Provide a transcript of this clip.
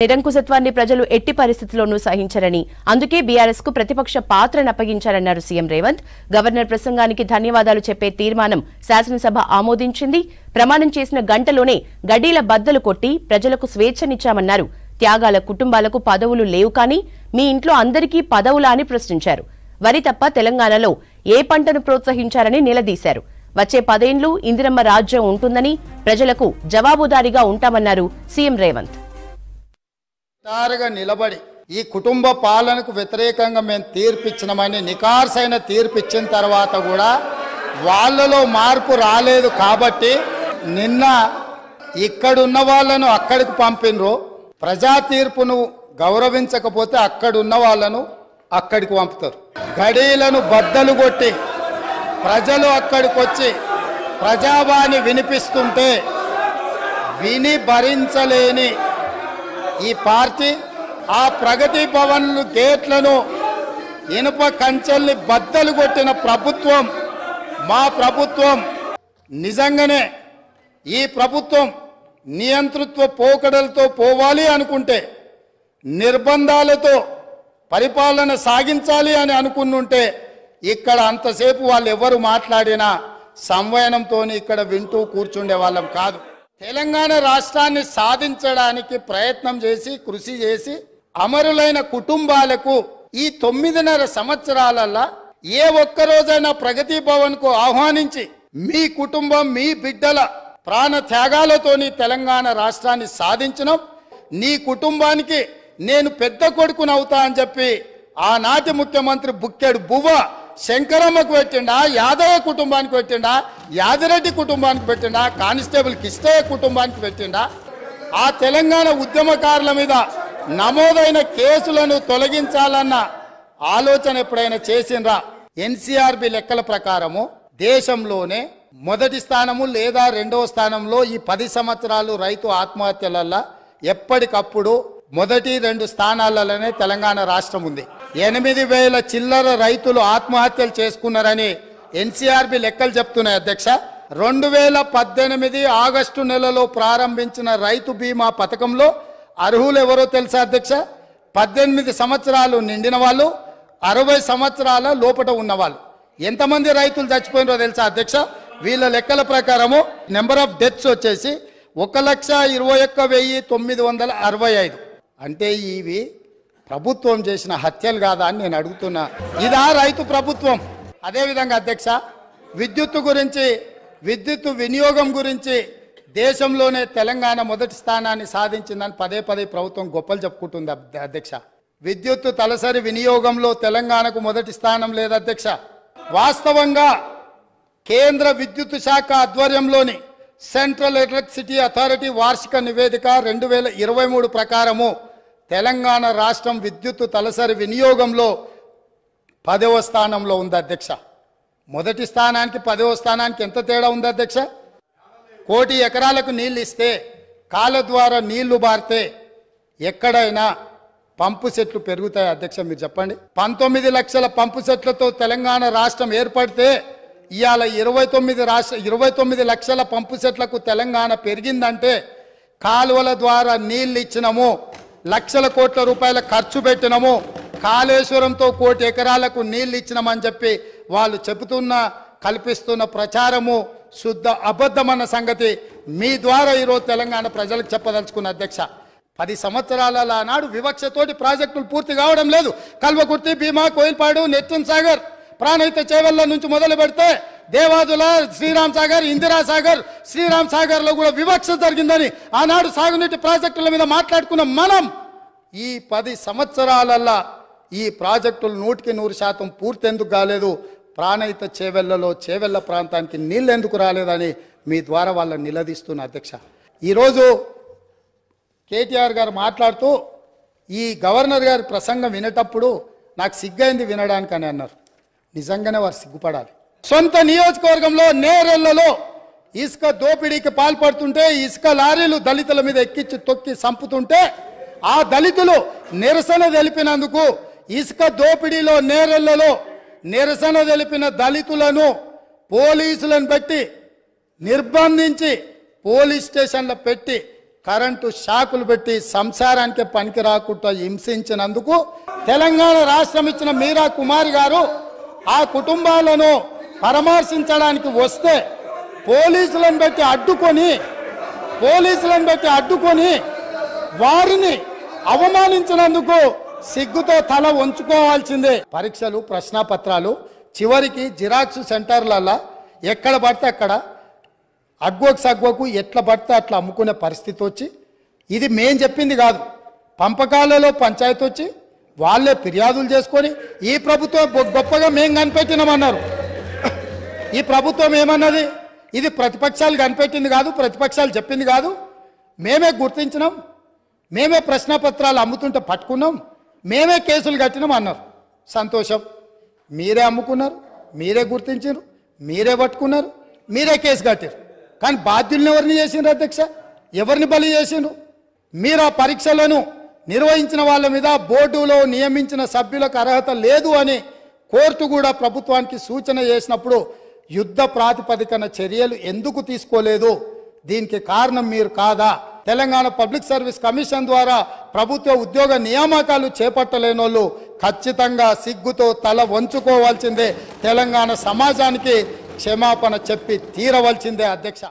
నిరంకుశత్వాన్ని ప్రజలు ఎట్టి పరిస్థితుల్లోనూ సహించరని అందుకే బీఆర్ఎస్ కు ప్రతిపక్ష పాత్రను అప్పగించారన్నారు సీఎం రేవంత్. గవర్నర్ ప్రసంగానికి ధన్యవాదాలు చెప్పే తీర్మానం శాసనసభ ఆమోదించింది. ప్రమాణం చేసిన గంటలోనే గడ్డీల బద్దలు కొట్టి ప్రజలకు స్వేచ్ఛనిచ్చామన్నారు. త్యాగాల కుటుంబాలకు పదవులు లేవు కానీ మీ ఇంట్లో అందరికీ పదవులా అని ప్రశ్నించారు. వరి తప్ప తెలంగాణలో ఏ పంటను ప్రోత్సహించారని నిలదీశారు. వచ్చే 10 ఏళ్లు ఇందిరమ్మ రాజ్యం ఉంటుందని ప్రజలకు జవాబుదారీగా ఉంటామన్నారు సీఎం రేవంత్. నిలబడి ఈ కుటుంబ పాలనకు వ్యతిరేకంగా మేము తీర్పిచ్చినామని నికార్సైన తీర్పిచ్చిన తర్వాత కూడా వాళ్ళలో మార్పు రాలేదు కాబట్టి నిన్న ఇక్కడున్న వాళ్ళను అక్కడికి పంపినరు. ప్రజా తీర్పును గౌరవించకపోతే అక్కడున్న వాళ్ళను అక్కడికి పంపుతారు. గడీలను బద్దలు కొట్టి ప్రజలు అక్కడికి వచ్చి ప్రజావాణి వినిపిస్తుంటే విని భరించలేని ఈ పార్టీ ఆ ప్రగతి భవన్లు గేట్లను ఇనుప కంచెల్ని బద్దలు కొట్టిన ప్రభుత్వం మా ప్రభుత్వం. నిజంగానే ఈ ప్రభుత్వం నియంతృత్వ పోకడలతో పోవాలి అనుకుంటే, నిర్బంధాలతో పరిపాలన సాగించాలి అని అనుకుంటుంటే ఇక్కడ అంతసేపు వాళ్ళు ఎవరు మాట్లాడినా సంవయనంతో ఇక్కడ వింటూ కూర్చుండే వాళ్ళం కాదు. తెలంగాణ రాష్ట్రాన్ని సాధించడానికి ప్రయత్నం చేసి కృషి చేసి అమరులైన కుటుంబాలకు ఈ 9.5 సంవత్సరాలలో ఏ ఒక్కరోజైనా ప్రగతి భవన్ కు ఆహ్వానించి మీ కుటుంబం మీ బిడ్డల ప్రాణ త్యాగాలతోని తెలంగాణ రాష్ట్రాన్ని సాధించడం, నీ కుటుంబానికి నేను పెద్ద కొడుకునవుతా అని చెప్పి ఆనాటి ముఖ్యమంత్రి బుక్కెడు బువ్వ శంకరమ్మకు పెట్టిండా, యాదవ కుటుంబానికి పెట్టిండా, యాదిరెడ్డి కుటుంబానికి పెట్టిండా, కానిస్టేబుల్ కిష్టయ్య కుటుంబానికి పెట్టిండా. ఆ తెలంగాణ ఉద్యమకారుల మీద నమోదైన కేసులను తొలగించాలన్న ఆలోచన ఎప్పుడైనా చేసిండ్రా? ఎన్సీఆర్బీ లెక్కల ప్రకారము దేశంలోనే మొదటి స్థానము లేదా 2వ స్థానంలో ఈ 10 సంవత్సరాలు రైతు ఆత్మహత్యలల్లో ఎప్పటికప్పుడు మొదటి 2 స్థానాలలోనే తెలంగాణ రాష్ట్రం ఉంది. 8,000 చిల్లర రైతులు ఆత్మహత్యలు చేసుకున్నారని ఎన్సీఆర్బీ లెక్కలు చెప్తున్నాయి అధ్యక్ష. 2018 ఆగస్టు నెలలో ప్రారంభించిన రైతు బీమా పథకంలో అర్హులు ఎవరో తెలుసా అధ్యక్ష? 18 సంవత్సరాలు నిండిన వాళ్ళు, 60 సంవత్సరాల లోపట ఉన్నవాళ్ళు. ఎంతమంది రైతులు చచ్చిపోయినారో తెలుసా అధ్యక్ష? వీళ్ళ లెక్కల ప్రకారము నెంబర్ ఆఫ్ డెత్స్ వచ్చేసి 1,21,965. అంటే ఇవి ప్రభుత్వం చేసిన హత్యలు కాదా అని నేను అడుగుతున్నా. ఇదా రైతు ప్రభుత్వం? అదేవిధంగా అధ్యక్ష, విద్యుత్ వినియోగం గురించి దేశంలోనే తెలంగాణ మొదటి స్థానాన్ని సాధించిందని పదే ప్రభుత్వం గొప్పలు చెప్పుకుంటుంది అధ్యక్ష. విద్యుత్ తలసరి వినియోగంలో తెలంగాణకు మొదటి స్థానం లేదు అధ్యక్ష. వాస్తవంగా కేంద్ర విద్యుత్ శాఖ ఆధ్వర్యంలోని సెంట్రల్ ఎలక్ట్రిసిటీ అథారిటీ వార్షిక నివేదిక 2023 ప్రకారము తెలంగాణ రాష్ట్రం విద్యుత్ తలసరి వినియోగంలో 10వ స్థానంలో ఉంది అధ్యక్ష. మొదటి స్థానానికి 10వ స్థానానికి ఎంత తేడా ఉంది అధ్యక్ష? 1 కోటి ఎకరాలకు నీళ్లు ఇస్తే కాల ద్వారా నీళ్లు బారితే ఎక్కడైనా పంపు సెట్లు పెరుగుతాయి అధ్యక్ష? మీరు చెప్పండి. 19 లక్షల పంపు సెట్లతో తెలంగాణ రాష్ట్రం ఏర్పడితే ఇవాళ 29 లక్షల పంపు సెట్లకు తెలంగాణ పెరిగిందంటే కాలువల ద్వారా నీళ్లు ఇచ్చినము, లక్షల కోట్ల రూపాయల ఖర్చు పెట్టినము, కాళేశ్వరంతో 1 కోటి ఎకరాలకు నీళ్లు ఇచ్చినామని చెప్పి వాళ్ళు చెబుతున్న కల్పిస్తున్న ప్రచారము శుద్ధ అబద్ధమన్న సంగతి మీ ద్వారా ఈరోజు తెలంగాణ ప్రజలకు చెప్పదలుచుకున్న అధ్యక్ష. 10 సంవత్సరాల నాడు వివక్షతోటి ప్రాజెక్టులు పూర్తి కావడం లేదు. కల్వకుర్తి, భీమా, కోయిల్పాడు, నెట్టూన్ సాగర్, ప్రాణహిత చేవెళ్ల నుంచి మొదలు పెడితే దేవాదుల, శ్రీరామ్ సాగర్, ఇందిరా సాగర్, శ్రీరామ్ సాగర్ లో కూడా వివక్ష జరిగిందని ఆనాడు సాగునీటి ప్రాజెక్టుల మీద మాట్లాడుకున్న మనం ఈ 10 సంవత్సరాలల్లా ఈ ప్రాజెక్టులు 100% పూర్తి ఎందుకు కాలేదు? ప్రాణహిత చేవెళ్ల ప్రాంతానికి నీళ్ళు ఎందుకు రాలేదని మీ ద్వారా వాళ్ళని నిలదీస్తున్న అధ్యక్ష. ఈరోజు కేటీఆర్ గారు మాట్లాడుతూ ఈ గవర్నర్ గారి ప్రసంగం వినేటప్పుడు నాకు సిగ్గైంది వినడానికి అని అన్నారు. నిజంగానే వారు సిగ్గుపడాలి. సొంత నియోజకవర్గంలో నేరెళ్లలో ఇసుక దోపిడీకి పాల్పడుతుంటే ఇసుక లారీలు దళితుల మీద ఎక్కించి తొక్కి చంపుతుంటే ఆ దళితులు నిరసన తెలిపినందుకు ఇసుక దోపిడీలో నేరెళ్లలో నిరసన తెలిపిన దళితులను పోలీసులను పెట్టి నిర్బంధించి పోలీస్ స్టేషన్లో పెట్టి కరెంటు షాకులు పెట్టి సంసారానికి పనికి రాకుండా హింసించినందుకు తెలంగాణ రాష్ట్రం ఇచ్చిన మీరా కుమారి గారు ఆ కుటుంబాలను పరామర్శించడానికి వస్తే పోలీసులను పెట్టి అడ్డుకొని వారిని అవమానించినందుకు సిగ్గుతో తల వంచుకోవాల్సిందే. పరీక్షలు ప్రశ్నాపత్రాలు చివరికి జిరాక్స్ సెంటర్లలో ఎక్కడ పడితే అక్కడ అగ్వకు ఎట్లా పడితే అట్లా అమ్ముకునే పరిస్థితి వచ్చి, ఇది మేం చెప్పింది కాదు, పంపకాలలో పంచాయతీ వచ్చి వాళ్ళే ఫిర్యాదులు చేసుకొని ఈ ప్రభుత్వం గొప్పగా మేం కనిపెట్టినామన్నారు. ఈ ప్రభుత్వం ఏమన్నది? ఇది ప్రతిపక్షాలు కనిపెట్టింది కాదు, ప్రతిపక్షాలు చెప్పింది కాదు, మేమే గుర్తించినాం, మేమే ప్రశ్నపత్రాలు అమ్ముతుంటే పట్టుకున్నాం, మేమే కేసులు కట్టినాం అన్నారు. సంతోషం, మీరే అమ్ముకున్నారు, మీరే గుర్తించారు, మీరే పట్టుకున్నారు, మీరే కేసు కట్టారు. కానీ బాధ్యులను ఎవరిని చేసిండ్రు అధ్యక్ష? ఎవరిని బలి చేసిండ్రు? మీరు ఆ పరీక్షలను నిర్వహించిన వాళ్ళ మీద బోర్డులో నియమించిన సభ్యులకు అర్హత లేదు అని కోర్టు కూడా ప్రభుత్వానికి సూచన చేసినప్పుడు యుద్ధ ప్రాతిపదికన చర్యలు ఎందుకు తీసుకోలేదు? దీనికి కారణం మీరు కాదా? తెలంగాణ పబ్లిక్ సర్వీస్ కమిషన్ ద్వారా ప్రభుత్వ ఉద్యోగ నియామకాలు చేపట్టలేని వాళ్ళు ఖచ్చితంగా సిగ్గుతో తల వంచుకోవాల్సిందే. తెలంగాణ సమాజానికి క్షమాపణ చెప్పి తీరవలసిందే అధ్యక్ష.